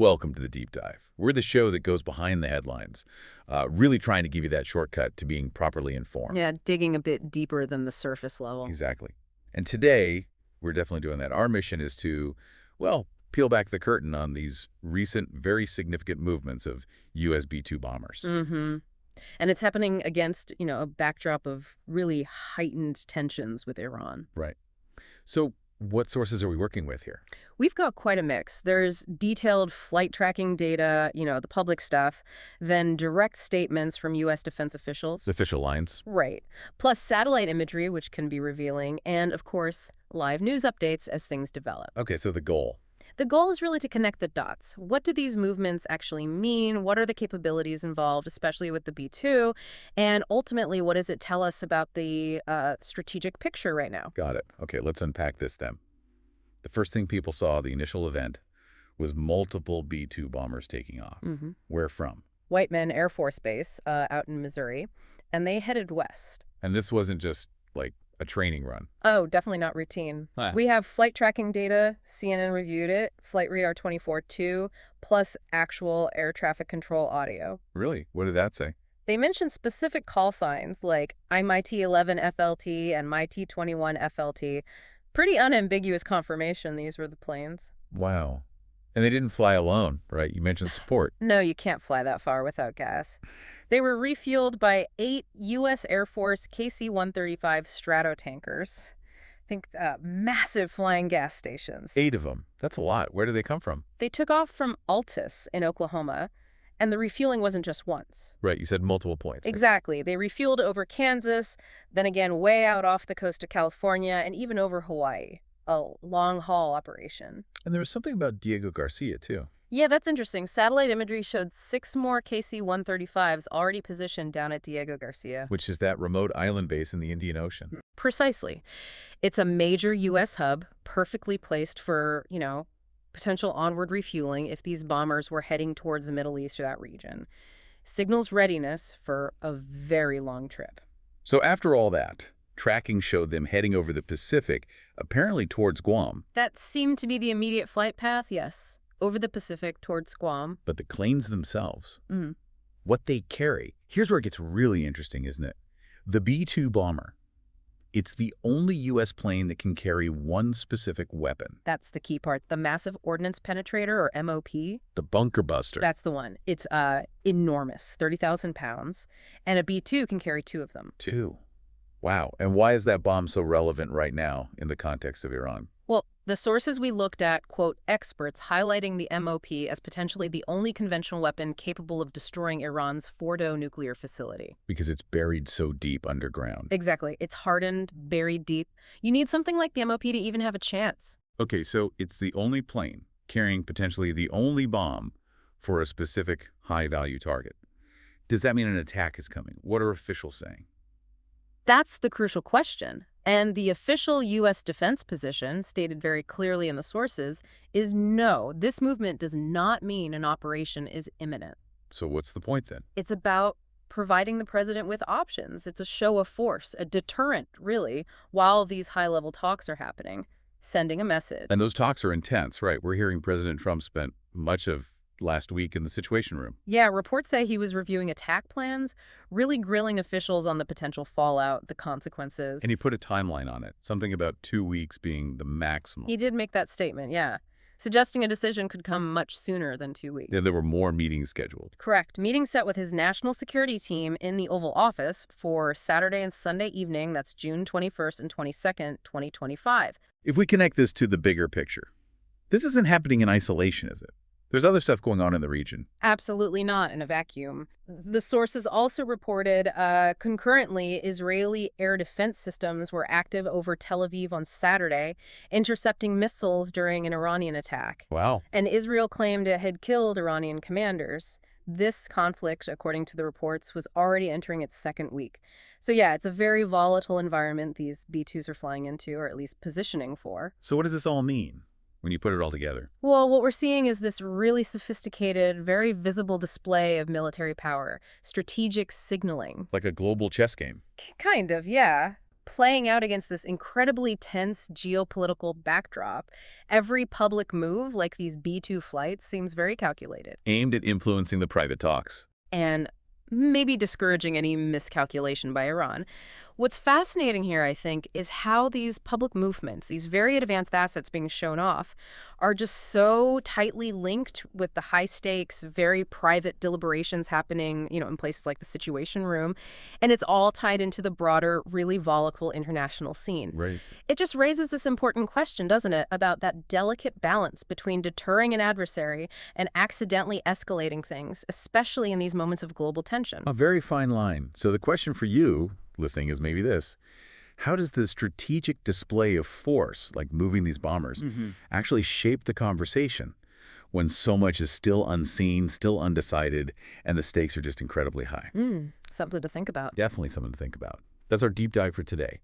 Welcome to the Deep Dive. We're the show that goes behind the headlines, really trying to give you that shortcut to being properly informed. Yeah, digging a bit deeper than the surface level. Exactly. And today, we're definitely doing that. Our mission is to, well, peel back the curtain on these recent, very significant movements of U.S. B-2 bombers. Mm-hmm. And it's happening against, a backdrop of really heightened tensions with Iran. Right. So what sources are we working with here? We've got quite a mix. There's detailed flight tracking data, the public stuff, then direct statements from U.S. defense officials. Official lines. Right. Plus satellite imagery, which can be revealing, and, of course, live news updates as things develop. Okay, so the goal. The goal is really to connect the dots. What do these movements actually mean? What are the capabilities involved, especially with the B-2? And ultimately, what does it tell us about the strategic picture right now? Got it. Okay, let's unpack this then. The first thing people saw, the initial event, was multiple B-2 bombers taking off. Mm-hmm. Where from? Whiteman Air Force Base out in Missouri, and they headed west. And this wasn't just, like, a training run. Oh, definitely not routine. We have flight tracking data. CNN reviewed it. Flight Radar 24-2, plus actual air traffic control audio. Really? What did that say? They mentioned specific call signs like MIT-11 FLT and MIT-21 FLT. Pretty unambiguous confirmation these were the planes. Wow. And they didn't fly alone, right? You mentioned support. No, you can't fly that far without gas. They were refueled by 8 U.S. Air Force KC-135 Stratotankers. Think massive flying gas stations. 8 of them. That's a lot. Where do they come from? They took off from Altus in Oklahoma, and the refueling wasn't just once. Right, you said multiple points. Exactly. They refueled over Kansas, then again way out off the coast of California, and even over Hawaii. A long-haul operation. And there was something about Diego Garcia, too. Yeah, that's interesting. Satellite imagery showed 6 more KC-135s already positioned down at Diego Garcia. Which is that remote island base in the Indian Ocean. Precisely. It's a major U.S. hub, perfectly placed for, potential onward refueling if these bombers were heading towards the Middle East or that region. Signals readiness for a very long trip. So after all that, tracking showed them heading over the Pacific, apparently towards Guam. That seemed to be the immediate flight path, yes. Over the Pacific towards Guam. But the planes themselves, Mm-hmm. what they carry, here's where it gets really interesting, isn't it? The B-2 bomber. It's the only U.S. plane that can carry one specific weapon. That's the key part. The Massive Ordnance Penetrator, or MOP. The bunker buster. That's the one. It's enormous, 30,000 pounds. And a B-2 can carry 2 of them. 2. Wow. And why is that bomb so relevant right now in the context of Iran? Well, the sources we looked at quote experts highlighting the MOP as potentially the only conventional weapon capable of destroying Iran's Fordo nuclear facility. Because it's buried so deep underground. Exactly. It's hardened, buried deep. You need something like the MOP to even have a chance. Okay, so it's the only plane carrying potentially the only bomb for a specific high-value target. Does that mean an attack is coming? What are officials saying? That's the crucial question. And the official U.S. defense position, stated very clearly in the sources, is no, this movement does not mean an operation is imminent. So what's the point then? It's about providing the president with options. It's a show of force, a deterrent, really, while these high-level talks are happening, sending a message. And those talks are intense, right? We're hearing President Trump spent much of last week in the Situation Room. Yeah, reports say he was reviewing attack plans, really grilling officials on the potential fallout, the consequences. And he put a timeline on it, something about 2 weeks being the maximum. He did make that statement, yeah, suggesting a decision could come much sooner than 2 weeks. Yeah, there were more meetings scheduled. Correct. Meeting set with his national security team in the Oval Office for Saturday and Sunday evening, that's June 21st and 22nd, 2025. If we connect this to the bigger picture, this isn't happening in isolation, is it? There's other stuff going on in the region. Absolutely not in a vacuum. The sources also reported concurrently Israeli air defense systems were active over Tel Aviv on Saturday, intercepting missiles during an Iranian attack. Wow. And Israel claimed it had killed Iranian commanders. This conflict, according to the reports, was already entering its 2nd week. So yeah, it's a very volatile environment these B-2s are flying into, or at least positioning for. So what does this all mean when you put it all together? Well, what we're seeing is this really sophisticated, very visible display of military power, strategic signaling. Like a global chess game. Kind of, yeah. playing out against this incredibly tense geopolitical backdrop, every public move, like these B-2 flights, seems very calculated. Aimed at influencing the private talks. And maybe discouraging any miscalculation by Iran. What's fascinating here, I think, is how these public movements, these very advanced assets being shown off, are just so tightly linked with the high-stakes, very private deliberations happening, in places like the Situation Room, and it's all tied into the broader, really volatile international scene. Right. It just raises this important question, doesn't it, about that delicate balance between deterring an adversary and accidentally escalating things, especially in these moments of global tension. A very fine line. So the question for you, listening, is maybe this. How does the strategic display of force, like moving these bombers, actually shape the conversation when so much is still unseen, still undecided, and the stakes are just incredibly high? Something to think about. Definitely something to think about. That's our deep dive for today.